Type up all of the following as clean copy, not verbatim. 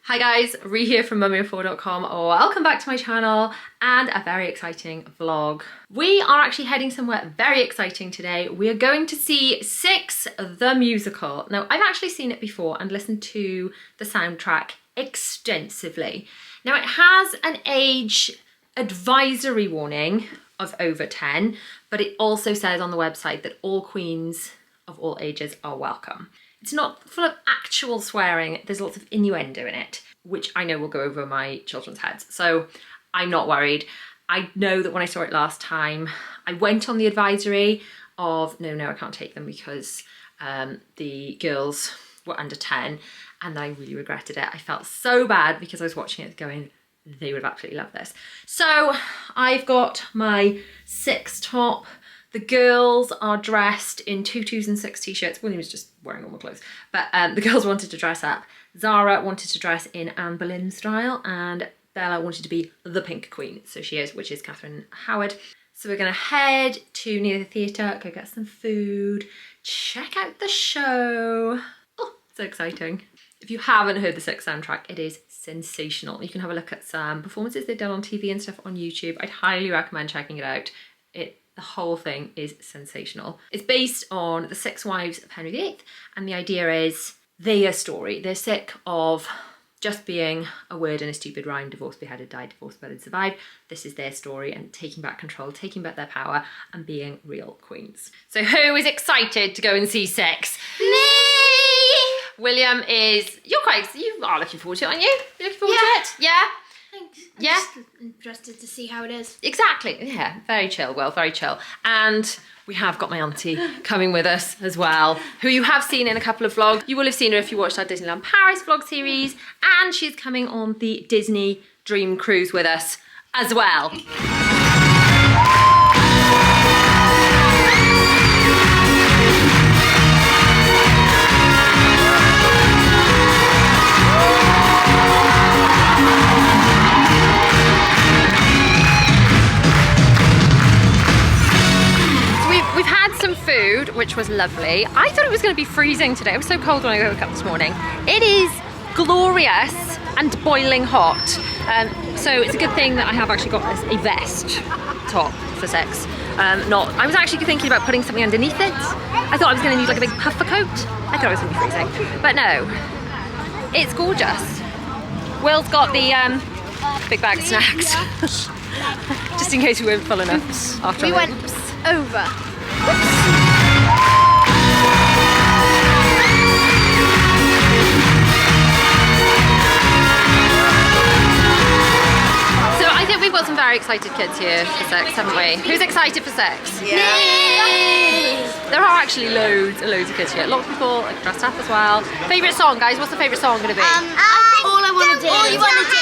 Hi guys, Rhi here from mummy04.com. Welcome back to my channel and a very exciting vlog. We are actually heading somewhere very exciting today. We are going to see Six the Musical. Now, I've actually seen it before and listened to the soundtrack extensively. Now, it has an age advisory warning of over 10, but it also says on the website that all queens of all ages are welcome. It's not full of actual swearing, there's lots of innuendo in it, which I know will go over my children's heads, so I'm not worried. I know that when I saw it last time, I went on the advisory of, no, I can't take them because the girls were under 10, and I really regretted it. I felt so bad because I was watching it going, they would have absolutely loved this. So I've got my Six top. The girls are dressed in tutus and Six t-shirts. William was just wearing normal clothes. But the girls wanted to dress up. Zara wanted to dress in Anne Boleyn style, and Bella wanted to be the Pink Queen. So she is, which is Catherine Howard. So we're going to head to near the theatre, go get some food, check out the show. Oh, so exciting. If you haven't heard the Six soundtrack, it is sensational. You can have a look at some performances they've done on TV and stuff on YouTube. I'd highly recommend checking it out. The whole thing is sensational. It's based on the Six Wives of Henry VIII, and the idea is their story. They're sick of just being a word and a stupid rhyme, divorced, beheaded, died, divorced, beheaded, survived. This is their story and taking back control, taking back their power and being real queens. So who is excited to go and see Six? Me! William is, you are looking forward to it, aren't you? You're looking forward to it? Yeah? Thanks. I'm Yeah? just interested to see how it is. Exactly, yeah, very chill, well, very chill. And we have got my auntie coming with us as well, who you have seen in a couple of vlogs. You will have seen her if you watched our Disneyland Paris vlog series, and she's coming on the Disney Dream Cruise with us as well. Food, which was lovely. I thought it was going to be freezing today. It was so cold when I woke up this morning. It is glorious and boiling hot. So it's a good thing that I have actually got a vest top for Six. I was actually thinking about putting something underneath it. I thought I was going to need like a big puffer coat. I thought it was going to be freezing, but no, it's gorgeous. Will's got the big bag of snacks, just in case we weren't full enough after we went over. We've got some very excited kids here for Six, haven't we? Who's excited for Six? Yeah. Yay! There are actually loads and loads of kids here. A lot of people are dressed up as well. Favourite song, guys? What's the favourite song going to be? I think all I want to do. All you want to do.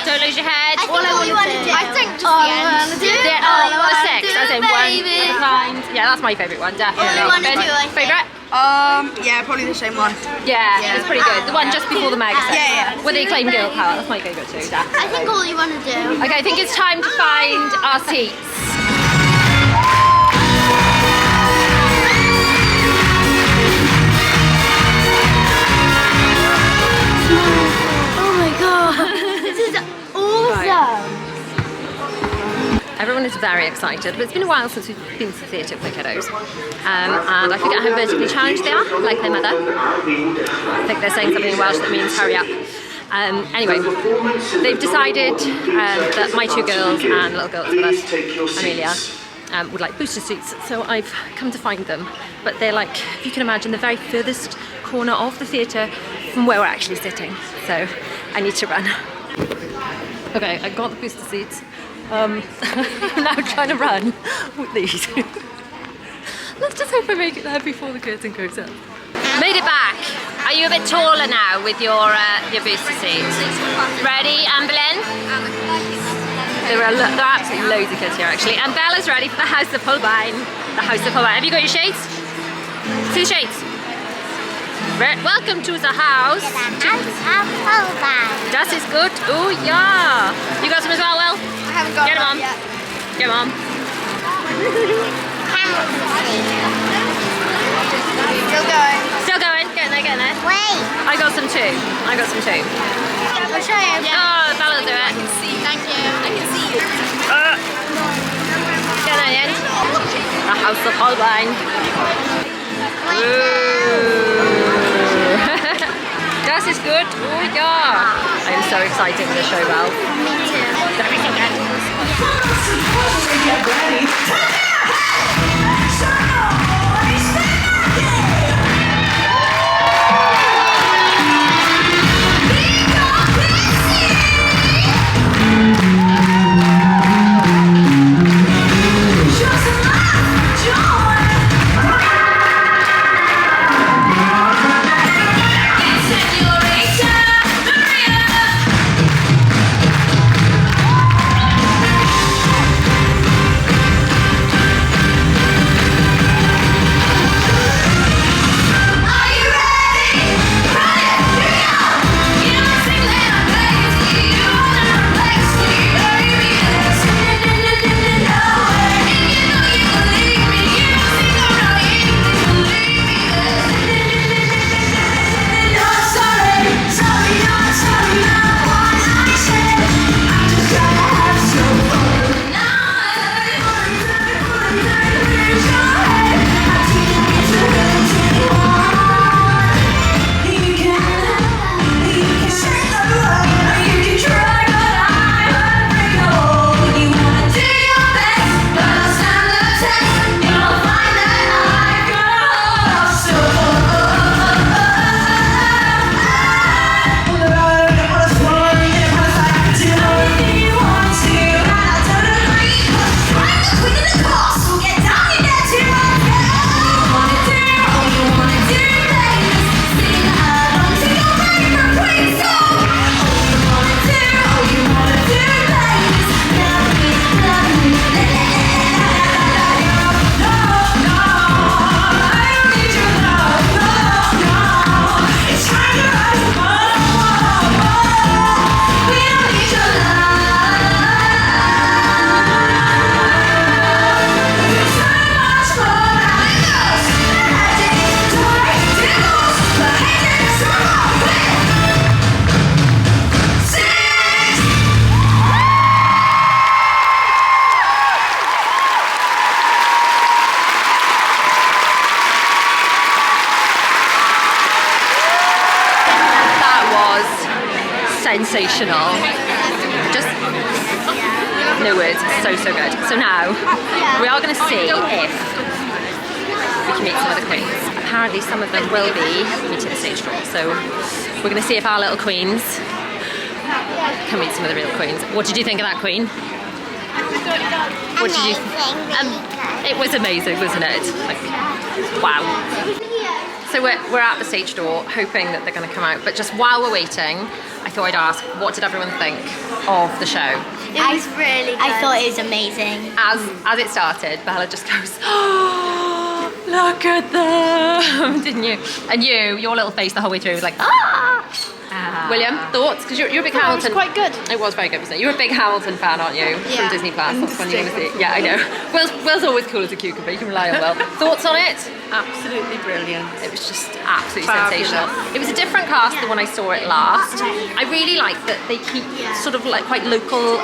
Don't lose your head. All I want to do. I think just all the end. I want to do. The Six, as in one of a kind. Yeah, that's my favourite one, definitely. All I want to do, I think. Favourite? Yeah, probably the same one. Yeah, it's pretty good. The one just before the mega set. Yeah. With the acclaimed girl power. That's my favourite too, definitely. I think all you want to do. Okay, I think it's time to find our seats. Oh my god, this is awesome. Everyone is very excited, but it's been a while since we've been to the theatre with the kiddos. And I forget how vertically challenged they are, like their mother. I think they're saying something in Welsh that means hurry up. Anyway, they've decided that my two girls and little girl that's with us, Amelia, would like booster seats, so I've come to find them. But they're like, if you can imagine, the very furthest corner of the theatre from where we're actually sitting. So I need to run. Okay, I got the booster seats. I'm now trying to run with these. Let's just hope I make it there before the curtain goes up. Made it back. Are you a bit taller now with your booster seats? Ready, Anne Boleyn? There are absolutely loads of kids here actually. And Bella's ready for the House of Holbein. The House of Holbein. Have you got your shades? See the shades? Welcome to the house. Das ist gut. Oh yeah. You got some as well, Will? I haven't got Get them on. yet. Get them on. Still going. Still going. Getting there, getting there. Wait. I got some too. I got some too. I'll show you. Oh, Bella will do it. Thank you. I can see you. Get that in. The House of Holbein. This is good. Oh yeah. I'm so excited for the show, Ralph. Me too. Gonna be so good. Sensational. Just no words. So good. So now we are going to see if we can meet some of the queens. Apparently some of them will be meeting the stage door. So we're going to see if our little queens can meet some of the real queens. What did you think of that queen? What did you? It was amazing, wasn't it? Like, wow. So we're at the stage door, hoping that they're going to come out. But just while we're waiting, I thought I'd ask, what did everyone think of the show? It was really good. I thought it was amazing. As it started, Bella just goes, oh, look at them, didn't you? And your little face the whole way through was like, ah! William, thoughts? Because you're a big Hamilton. It was quite good. It was very good, wasn't it? You're a big Hamilton fan, aren't you? Yeah. From Disney Plus. That's when you're going to see it. Yeah, I know. Will's always cool as a cucumber. You can rely on Will. Thoughts on it? Absolutely brilliant. It was just absolutely Fabulous. sensational. It was a different cast than when I saw it last. I really like that they keep sort of like quite local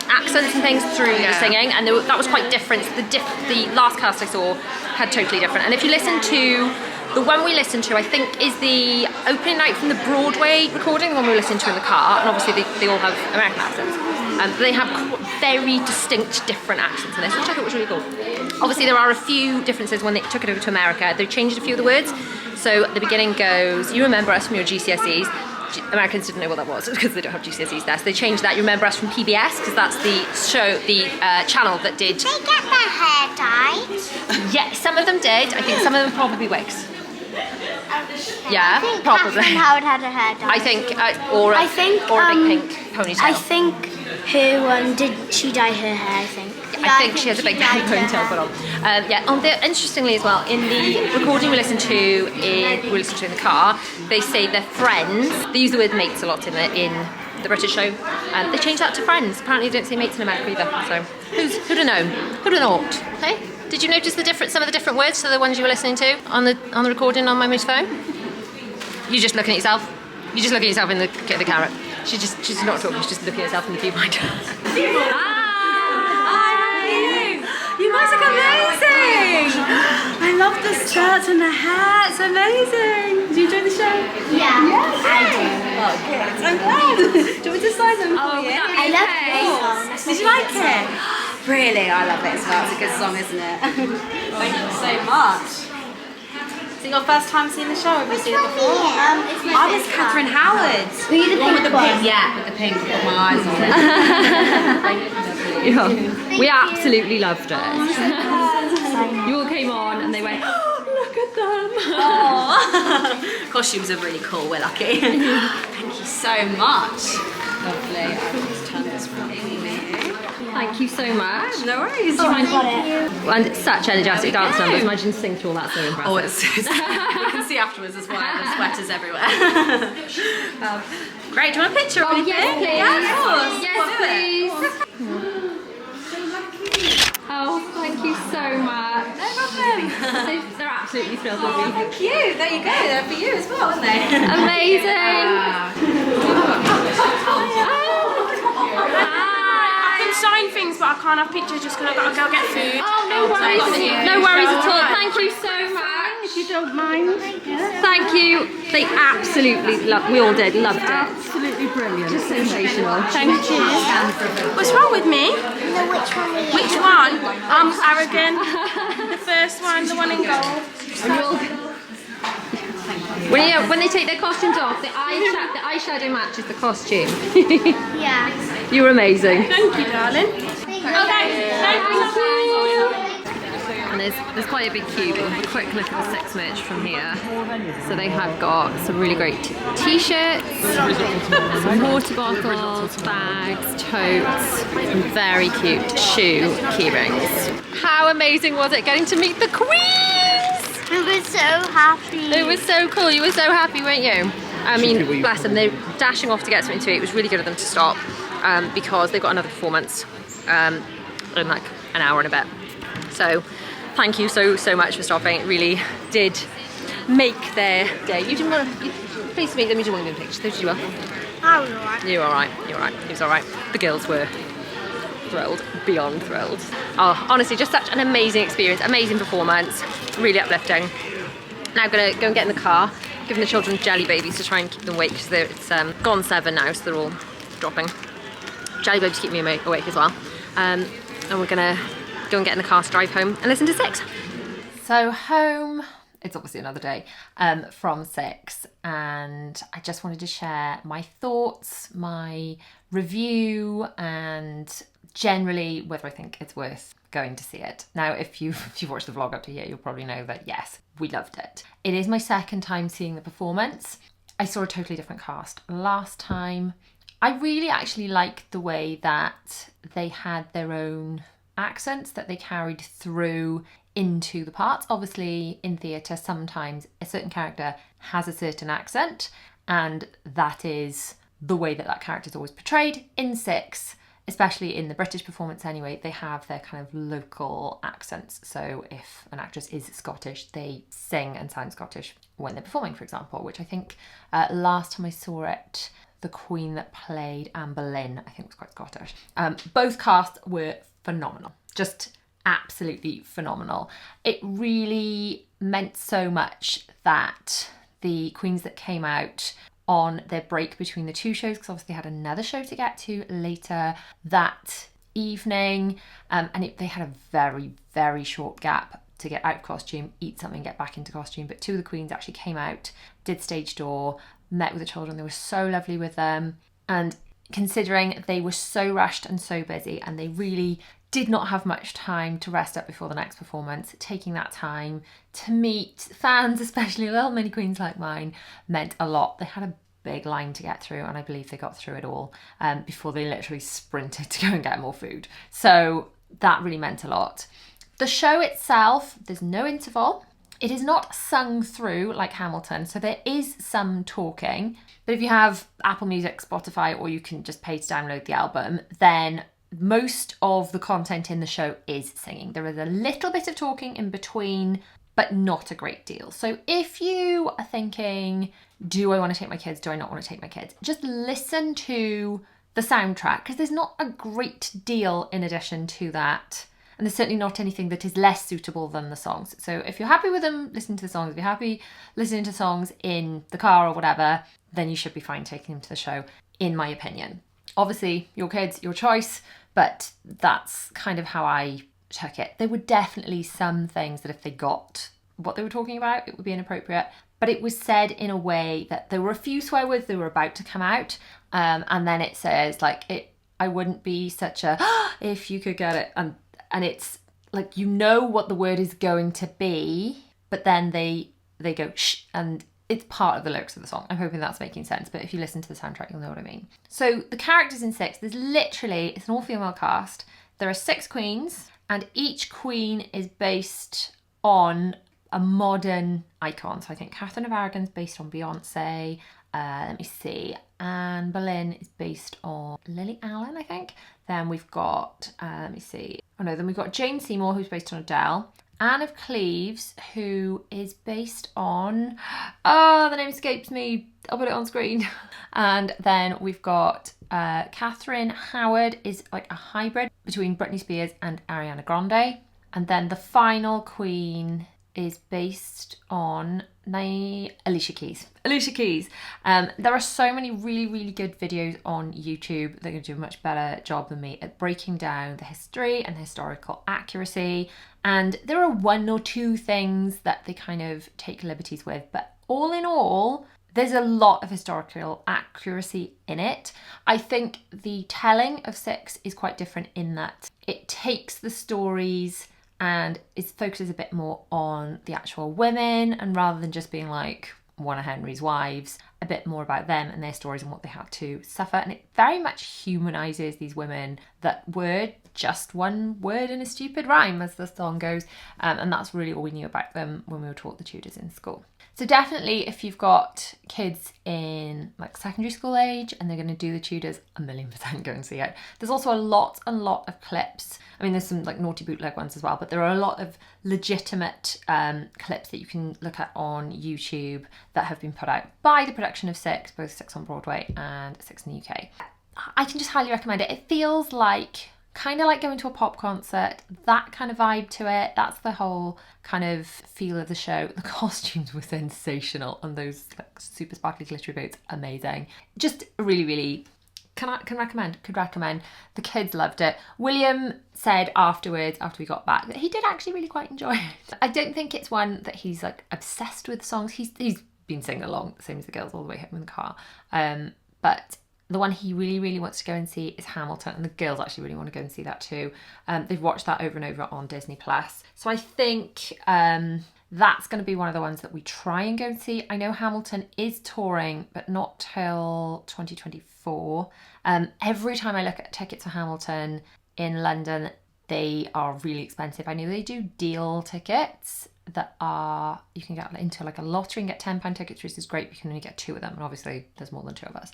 accents and things through the singing, and that was quite different. The last cast I saw had totally different. And if you listen to the one we listened to, I think, is the opening night from the Broadway recording, the one we listened to in the car, and obviously they all have American accents. They have very distinct different accents in this, which I thought was really cool. Obviously there are a few differences when they took it over to America. They changed a few of the words. So at the beginning goes, you remember us from your GCSEs. Americans didn't know what that was because they don't have GCSEs there. So they changed that. You remember us from PBS because that's the show, the channel that did... Did they get their hair dyed? Yeah, some of them did. I think some of them probably wigs. Yeah, I think probably. Catherine Howard had her hair dyed. I think, or a big pink ponytail. I think did she dye her hair? I think. I think she has a big pink ponytail put on. Interestingly as well, in the recording we listened to in the car, they say they're friends. They use the word mates a lot in the British show. They changed that to friends. Apparently they don't say mates in America either. So who'd have known? Who'd have thought? Hey? Did you notice some of the different words to the ones you were listening to on the recording on my phone? You just looking at yourself? You just looking at yourself in the camera. She's not talking, she's just looking at herself in the viewfinder. You guys look amazing! I love the skirts and the hats, amazing! Did you enjoy the show? Yeah, I did. Oh, good. I'm glad. Do you want me to sign them for you? I love this. Did you like it? Really, I love it as well. It's a good song, isn't it? Thank you so much. Is it your first time seeing the show? Have you seen it before? It's my I was Catherine Howard. Were you the pink one? Yeah, with the pink. I've got my eyes on it. Yeah. We absolutely loved it. You all came on and they went, oh, look at them. Costumes are really cool. We're lucky. Thank you so much. Lovely. I will just turn this for you. Thank you so much. No worries. And such energetic dance numbers. Imagine singing through all that, so impressive. Oh, it's we can see afterwards as well. The sweaters everywhere. Great. Do you want a picture? Oh, yes, please. Yeah, of course. Yes, please. Oh, thank you so much. No problem. They're absolutely thrilled with me. Thank you. There you go. They're for you as well, aren't they? Amazing. I can sign things, but I can't have pictures just because I've got to go get food. Oh, no worries. No worries at all. Thank you so much. If you don't mind. Thank you. They absolutely loved. We all did. Loved it. Absolutely brilliant. Just sensational. Thank you. What's wrong with me? No, which one were you? Which one? Arrogant. The first one, the one in gold. When they take their costumes off, the eyeshadow matches the costume. Yeah. You were amazing. Thank you, darling. Thank And there's quite a big queue, but we'll have a quick look at the Six merch from here. So they have got some really great t-shirts, some water bottles, bags, totes, some very cute shoe keyrings. How amazing was it getting to meet the Queens? We were so happy. It was so cool. You were so happy, weren't you? I mean, bless them. They're dashing off to get something to eat. It was really good of them to stop because they've got another performance in like an hour and a bit. So thank you so much for stopping. It really did make their day. You didn't want to, pleased to meet them. You didn't want to do pictures. Did you? I was alright. You were alright. You were alright. It was alright. The girls were thrilled, beyond thrilled. Oh, honestly, just such an amazing experience, amazing performance, really uplifting. Now I'm gonna go and get in the car, giving the children jelly babies to try and keep them awake because it's gone 7 now, so they're all dropping. Jelly babies keep me awake as well. And we're gonna go and get in the car to drive home and listen to Six. So home, it's obviously another day from Six, and I just wanted to share my thoughts, my review, and generally whether I think it's worth going to see it. Now, if you've watched the vlog up to here, you'll probably know that yes, we loved it. It is my second time seeing the performance. I saw a totally different cast last time. I really actually liked the way that they had their own accents that they carried through into the parts. Obviously, in theatre, sometimes a certain character has a certain accent, and that is the way that character is always portrayed. In Six, especially in the British performance anyway, they have their kind of local accents. So if an actress is Scottish, they sing and sound Scottish when they're performing, for example, which I think last time I saw it, the queen that played Anne Boleyn, I think was quite Scottish. Both casts were phenomenal, just absolutely phenomenal. It really meant so much that the queens that came out on their break between the two shows, because obviously they had another show to get to later that evening, and they had a very, very short gap to get out of costume, eat something, get back into costume. But 2 of the queens actually came out, did stage door, met with the children. They were so lovely with them, and considering they were so rushed and so busy, and they really did not have much time to rest up before the next performance, taking that time to meet fans, especially little mini queens like mine, meant a lot. They had a big line to get through, and I believe they got through it all before they literally sprinted to go and get more food. So that really meant a lot. The show itself, there's no interval. It is not sung through like Hamilton, so there is some talking. But if you have Apple Music, Spotify, or you can just pay to download the album, then most of the content in the show is singing. There is a little bit of talking in between but not a great deal. So if you are thinking, do I want to take my kids? Do I not want to take my kids? Just listen to the soundtrack, because there's not a great deal in addition to that. And there's certainly not anything that is less suitable than the songs. So if you're happy with them, listen to the songs. If you're happy listening to songs in the car or whatever, then you should be fine taking them to the show, in my opinion. Obviously, your kids, your choice, but that's kind of how I took it. There were definitely some things that if they got what they were talking about, it would be inappropriate. But it was said in a way that there were a few swear words that were about to come out. And then it says, like, I wouldn't be such a, if you could get it. And it's like, you know what the word is going to be, but then they go shh, and it's part of the lyrics of the song. I'm hoping that's making sense, but if you listen to the soundtrack, you'll know what I mean. So the characters in Six, it's an all-female cast. There are 6 queens, and each queen is based on a modern icon. So I think Catherine of Aragon's based on Beyonce. Let me see. Anne Boleyn is based on Lily Allen, I think. Then we've got, then we've got Jane Seymour, who's based on Adele. Anne of Cleves, who is based on, the name escapes me. I'll put it on screen. And then we've got Catherine Howard is like a hybrid between Britney Spears and Ariana Grande. And then the final queen is based on Alicia Keys. There are so many really, really good videos on YouTube that are going to do a much better job than me at breaking down the history and the historical accuracy. And there are 1 or 2 things that they kind of take liberties with, but all in all, there's a lot of historical accuracy in it. I think the telling of Six is quite different in that it takes the stories and it focuses a bit more on the actual women, and rather than just being like one of Henry's wives, a bit more about them and their stories and what they had to suffer. And it very much humanises these women that were just one word in a stupid rhyme, as the song goes. And that's really all we knew about them when we were taught the Tudors in school. So definitely, if you've got kids in like secondary school age and they're going to do the Tudors, 1,000,000% go and see it. There's also a lot of clips. I mean, there's some like naughty bootleg ones as well, but there are a lot of legitimate clips that you can look at on YouTube that have been put out by the production of Six, both Six on Broadway and Six in the UK. I can just highly recommend it. It feels like kind of like going to a pop concert, that kind of vibe to it. That's the whole kind of feel of the show. The costumes were sensational, and those like super sparkly glittery boots, amazing. Just really, really could recommend. The kids loved it. William said afterwards, after we got back, that he did actually really quite enjoy it. I don't think it's one that he's like obsessed with songs. He's been singing along, the same as the girls, all the way home in the car. But the one he really, really wants to go and see is Hamilton, and the girls actually really want to go and see that too. They've watched that over and over on Disney+. So I think that's going to be one of the ones that we try and go and see. I know Hamilton is touring, but not till 2024. Every time I look at tickets for Hamilton in London, they are really expensive. I know they do deal tickets that are, you can get into like a lottery and get £10 tickets, which is great. You can only get 2 of them, and obviously there's more than 2 of us.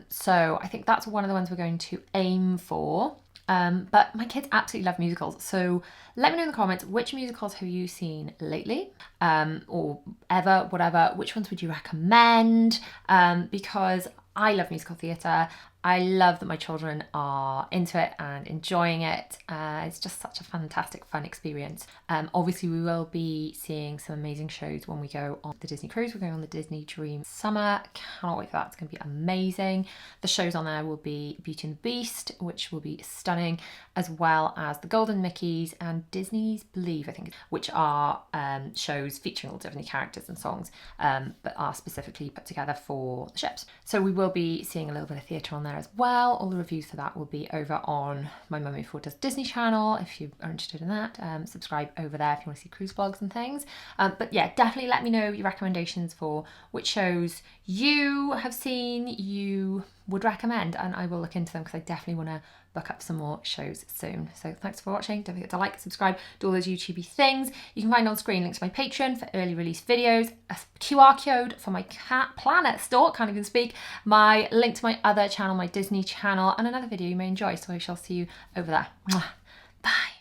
So I think that's one of the ones we're going to aim for. But my kids absolutely love musicals, so let me know in the comments, which musicals have you seen lately, or ever, whatever. Which ones would you recommend? Because I love musical theatre. I love that my children are into it and enjoying it. It's just such a fantastic, fun experience. Obviously, we will be seeing some amazing shows when we go on the Disney cruise. We're going on the Disney Dream Summer. Cannot wait for that. It's going to be amazing. The shows on there will be Beauty and the Beast, which will be stunning, as well as the Golden Mickeys and Disney's Believe, I think, which are shows featuring all different characters and songs, but are specifically put together for the ships. So we will be seeing a little bit of theatre on there as well. All the reviews for that will be over on my Mummy Before Does Disney channel. If you are interested in that, subscribe over there if you want to see cruise vlogs and things. But yeah, definitely let me know your recommendations for which shows you have seen you would recommend, and I will look into them because I definitely want to book up some more shows soon. So thanks for watching. Don't forget to like, subscribe, do all those YouTubey things. You can find on screen links to my Patreon for early release videos, a QR code for my Cat Planet store, can't even speak, my link to my other channel, my Disney channel, and another video you may enjoy. So I shall see you over there. Mwah. Bye.